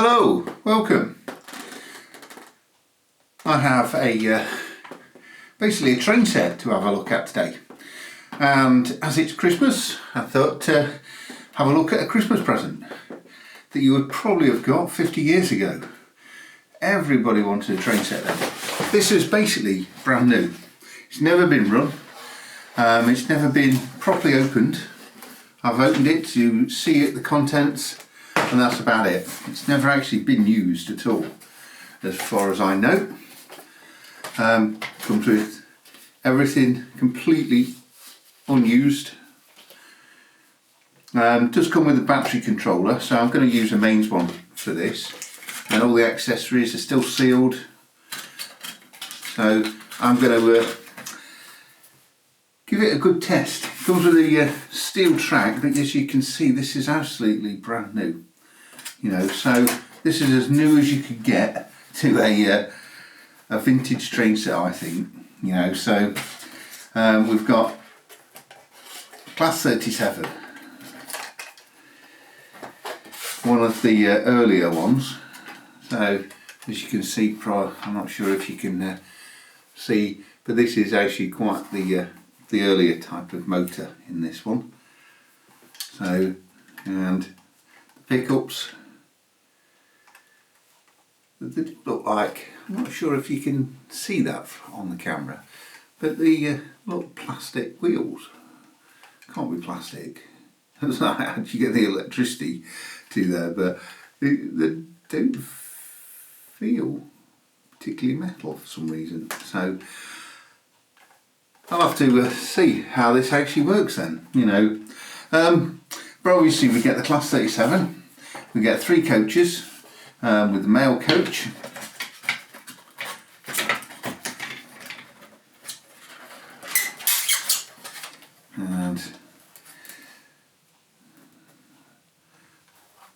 Hello, welcome. I have basically a train set to have a look at today, and as it's Christmas I thought have a look at a Christmas present that you would probably have got 50 years ago. Everybody wanted a train set then. This is basically brand new. It's never been run, it's never been properly opened. I've opened it to see the contents, and that's about it. It's never actually been used at all, as far as I know. Comes with everything completely unused. Does come with a battery controller, so I'm going to use a mains one for this, and all the accessories are still sealed. So I'm going to give it a good test. It comes with a steel track, but as you can see, this is absolutely brand new. You know, so this is as new as you could get to a vintage train set, I think. You know, so we've got Class 37, one of the earlier ones. So as you can see, I'm not sure if you can see, but this is actually quite the earlier type of motor in this one. So, and the pickups, they look like, I'm not sure if you can see that on the camera, but the little plastic wheels, can't be plastic. That's not how you get the electricity to there, but they don't feel particularly metal for some reason. So I'll have to see how this actually works then, you know. But obviously we get the Class 37, we get 3 coaches with the mail coach. And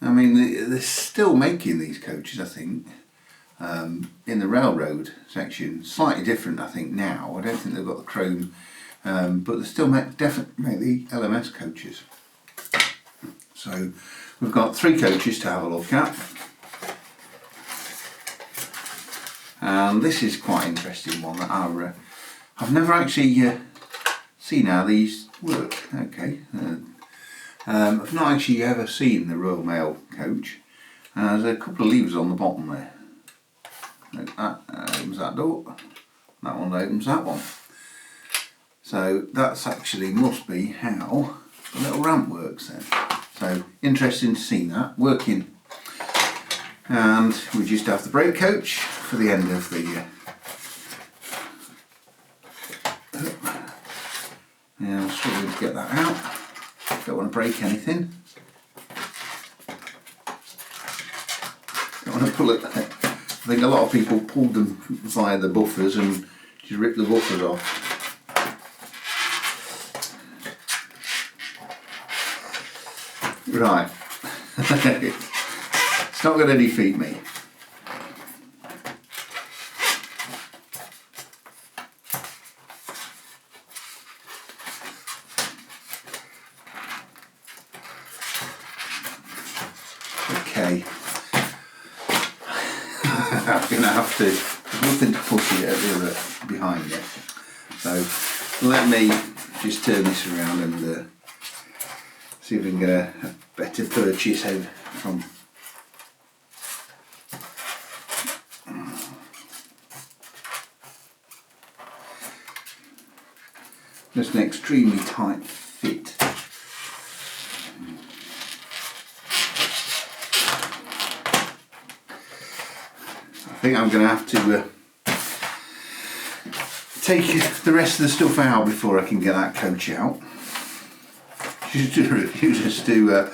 I mean, they're still making these coaches, I think. In the railroad section, slightly different I think now. I don't think they've got the chrome, but they still definitely make the LMS coaches. So we've got 3 coaches to have a look at, and this is quite an interesting one that I've never actually seen how these work. Okay, I've not actually ever seen the Royal Mail coach. There's a couple of levers on the bottom there. That opens that door, that one opens that one. So that's actually must be how the little ramp works then. So interesting to see that working. And we just have the brake coach for the end of the yeah, I'm struggling to get that out. Don't want to break anything. Don't want to pull it. I think a lot of people pulled them via the buffers and just ripped the buffers off. Right, it's not going to defeat me. Okay. I'm going to have to, there's nothing to push it at the other behind it. So let me just turn this around and see if we can get a better purchase out from. Just an extremely tight fit. I think I'm going to have to take the rest of the stuff out before I can get that coach out. She just refuses to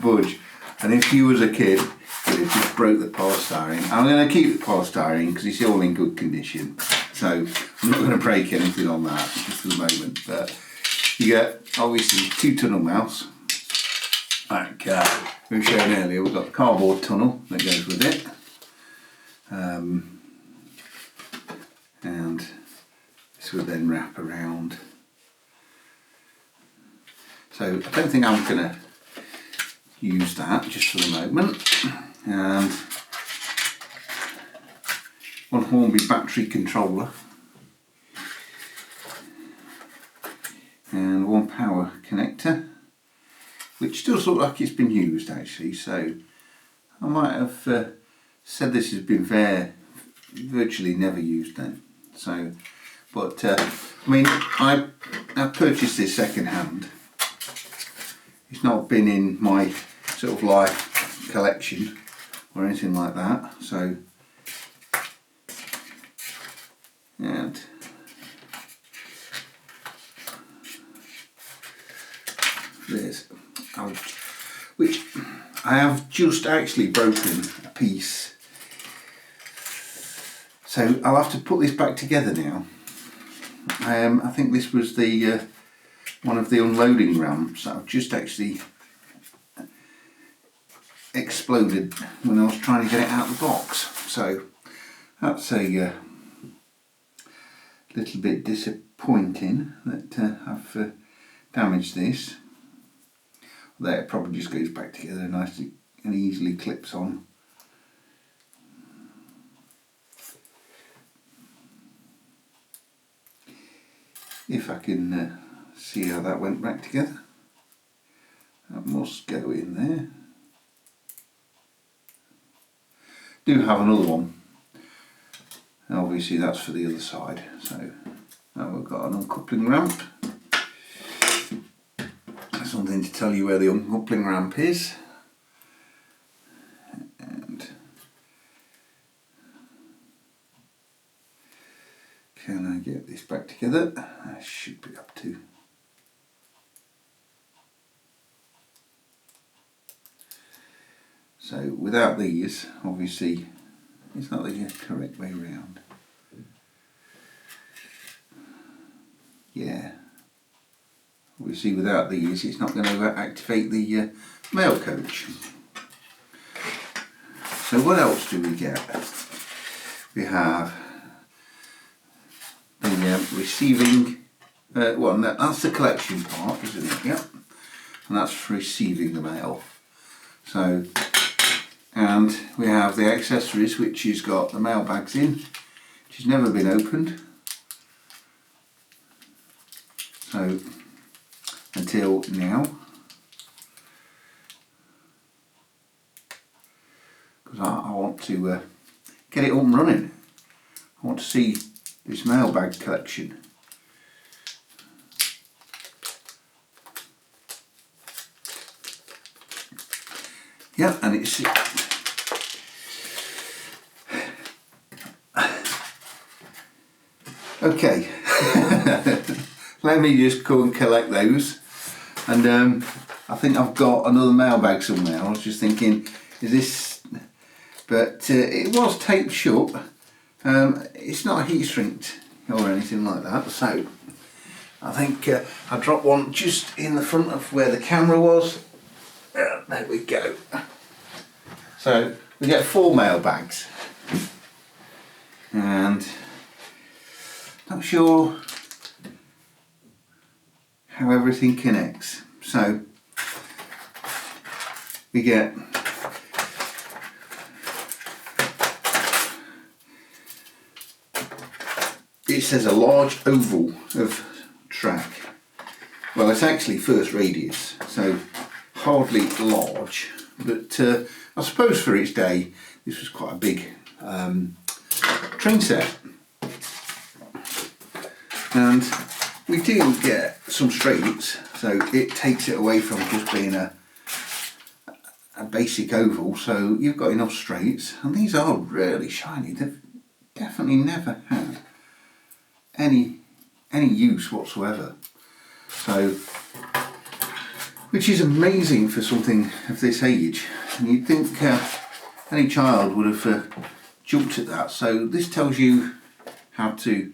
budge, and if you was a kid, you'd have just broke the polystyrene. I'm going to keep the polystyrene because it's all in good condition, so I'm not going to break anything on that just for the moment. But you get obviously 2 tunnel mounts, like we were showing earlier. We've got the cardboard tunnel that goes with it. And this would then wrap around. So I don't think I'm going to use that just for the moment. And one Hornby battery controller and one power connector, which does look like it's been used actually, so I might have said this has been virtually never used then. So, but I mean, I purchased this second hand. It's not been in my sort of life collection or anything like that. So, and there's which I have just actually broken a piece. So I'll have to put this back together now. I think this was the one of the unloading ramps that I've just actually exploded when I was trying to get it out of the box. So that's a little bit disappointing that I've damaged this. There, it probably just goes back together nicely and easily clips on. If I can see how that went back together. That must go in there. Do have another one. And obviously that's for the other side. So now we've got an uncoupling ramp. Something to tell you where the uncoupling ramp is. And can I get this back together? I should be able to. So without these, obviously, it's not the correct way round. Yeah. Obviously without these it's not going to activate the mail coach. So what else do we get? We have the receiving, well that's the collection part, isn't it? Yep. And that's for receiving the mail. So, and we have the accessories, which has got the mail bags in, which has never been opened. So until now, because I want to get it up and running. I want to see this mailbag collection. Yeah, and it's okay. Let me just go and collect those. And I think I've got another mailbag somewhere. I was just thinking, is this, but it was taped shut. It's not heat shrinked or anything like that, so I think I dropped one just in the front of where the camera was. There we go. So we get 4 mailbags, and not sure how everything connects. So we get it says a large oval of track. Well, it's actually first radius, so hardly large, but I suppose for its day this was quite a big train set. And we do get some straights, so it takes it away from just being a basic oval, so you've got enough straights, and these are really shiny. They've definitely never had any use whatsoever, so which is amazing for something of this age, and you'd think any child would have jumped at that. So this tells you how to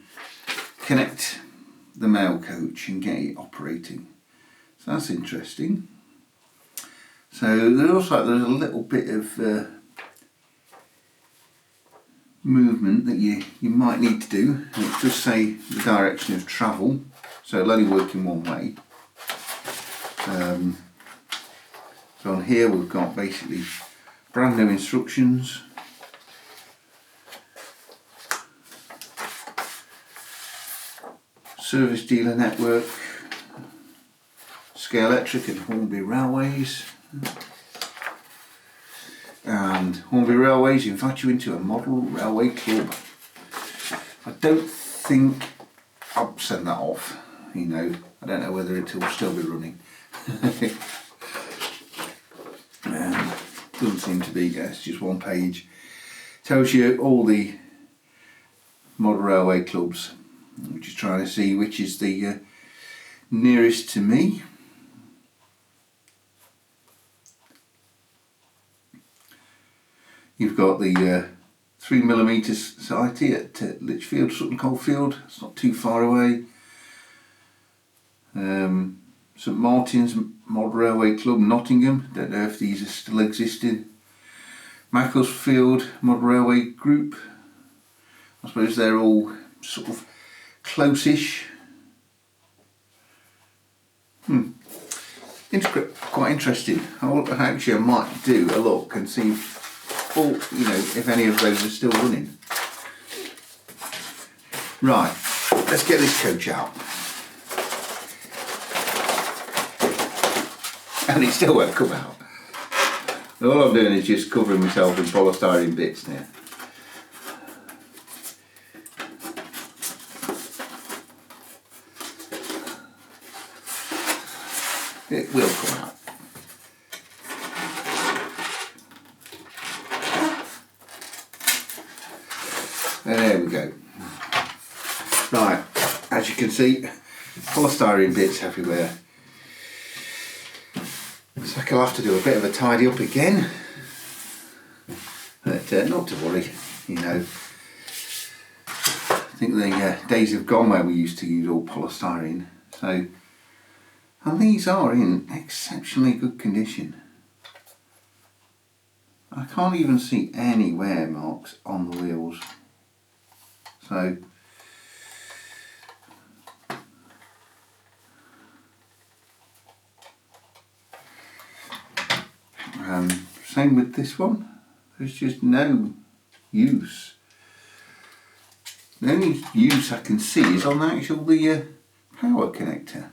connect the mail coach and get it operating, so that's interesting. So there looks like there's a little bit of movement that you might need to do, and it does say the direction of travel, so it'll only work in one way. So So on here we've got basically brand new instructions, service dealer network, Scalextric and Hornby Railways, and Hornby Railways invite you into a model railway club. I don't think I'll send that off, you know, I don't know whether it will still be running. Doesn't seem to be, it's just one page. Tells you all the model railway clubs. I'm just trying to see which is the nearest to me. You've got the 3mm Society at Lichfield, Sutton Coldfield, it's not too far away. St Martin's Model Railway Club, Nottingham, don't know if these are still existing. Macclesfield Model Railway Group, I suppose they're all sort of close-ish. Quite interesting. Actually I might do a look and see if any of those are still running. Right, let's get this coach out. And it still won't come out. All I'm doing is just covering myself in polystyrene bits now. It will come out. There we go. Right, as you can see, polystyrene bits everywhere. Looks like I'll have to do a bit of a tidy up again, but not to worry, you know. I think the days have gone where we used to use all polystyrene. So, and these are in exceptionally good condition. I can't even see any wear marks on the wheels. So, same with this one, there's just no use. The only use I can see is on the power connector.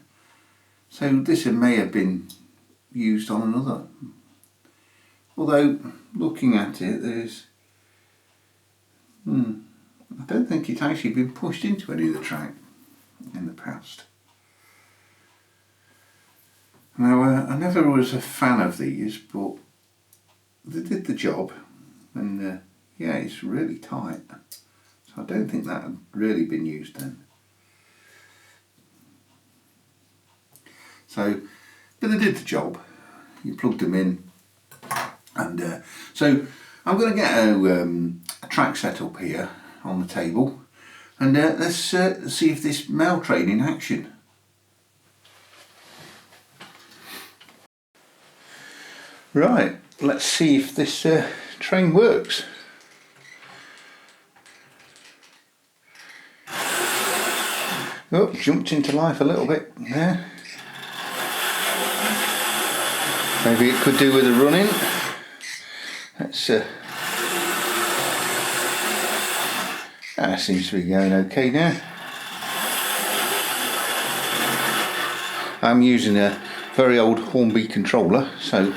So this may have been used on another. Although, looking at it, there's... I don't think it's actually been pushed into any of the track in the past. Now, I never was a fan of these, but they did the job, and yeah, it's really tight. So I don't think that had really been used then. So, but they did the job. You plugged them in, and so I'm going to get a track set up here on the table, and let's see if this mail train in action. Right, let's see if this train works. Oh, jumped into life a little bit there. Maybe it could do with the running. Let's that seems to be going okay now. I'm using a very old Hornby controller, so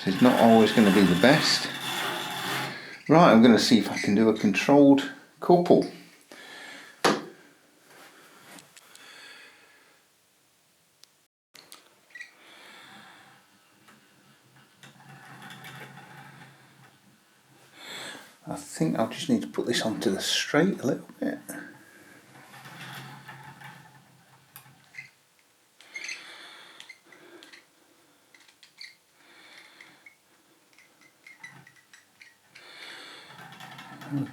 it's not always going to be the best. Right, I'm going to see if I can do a controlled couple. I think I'll just need to put this onto the straight a little bit.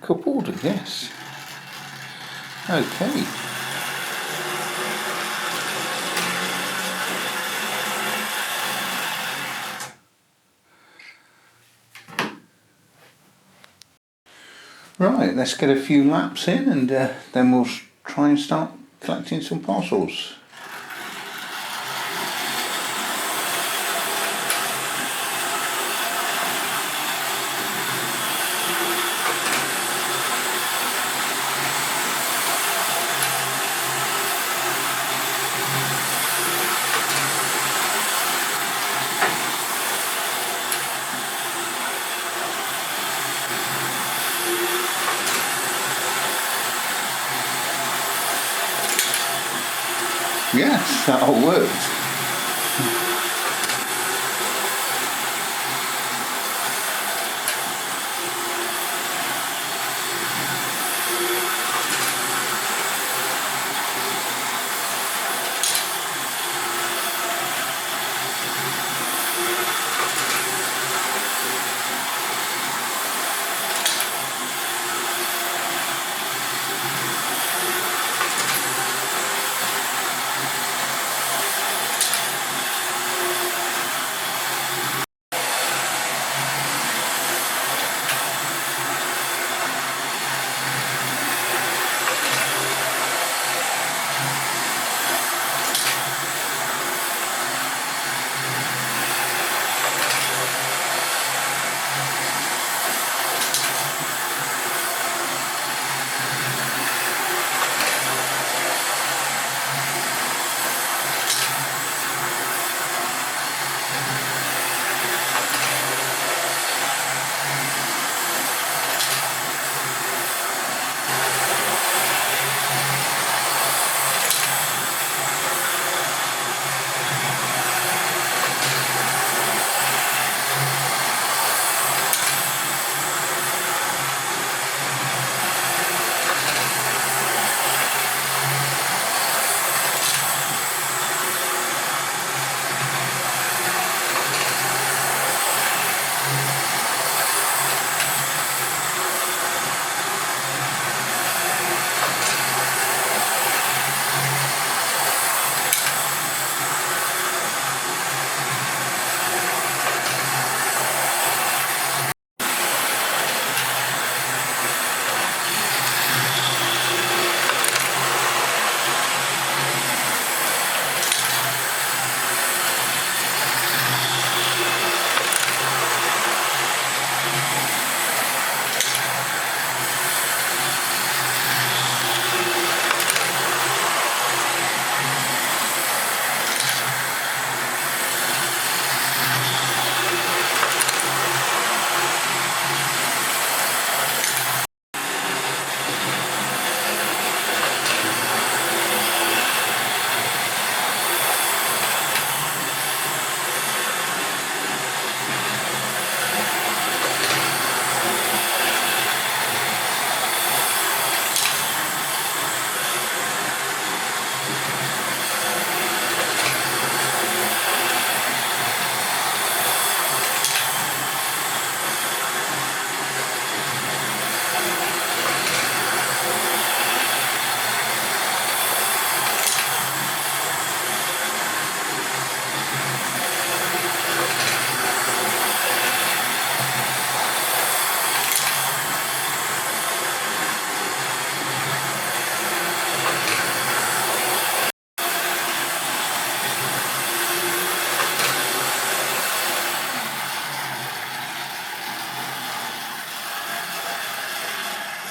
Coupled, yes. Okay. Right, let's get a few laps in, and then we'll try and start collecting some parcels. that all worked.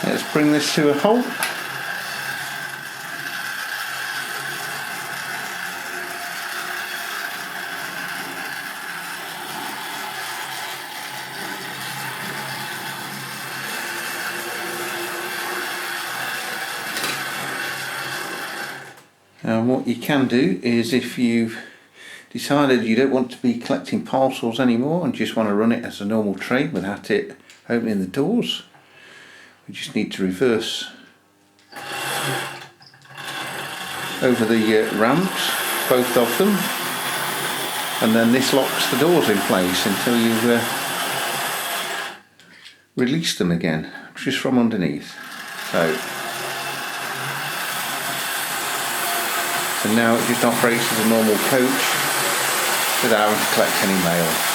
Let's bring this to a halt. And what you can do is, if you've decided you don't want to be collecting parcels anymore and just want to run it as a normal train without it opening the doors, we just need to reverse over the ramps, both of them, and then this locks the doors in place until you release them again, just from underneath. So now it just operates as a normal coach without having to collect any mail.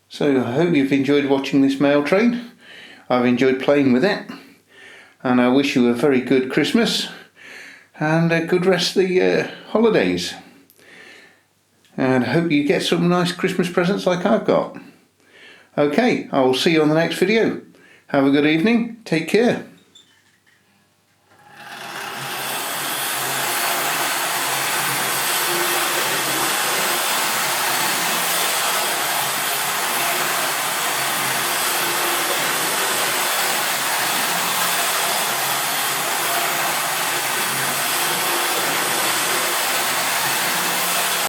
So I hope you've enjoyed watching this mail train. I've enjoyed playing with it, and I wish you a very good Christmas and a good rest of the holidays, and I hope you get some nice Christmas presents like I've got. Okay, I will see you on the next video. Have a good evening, take care.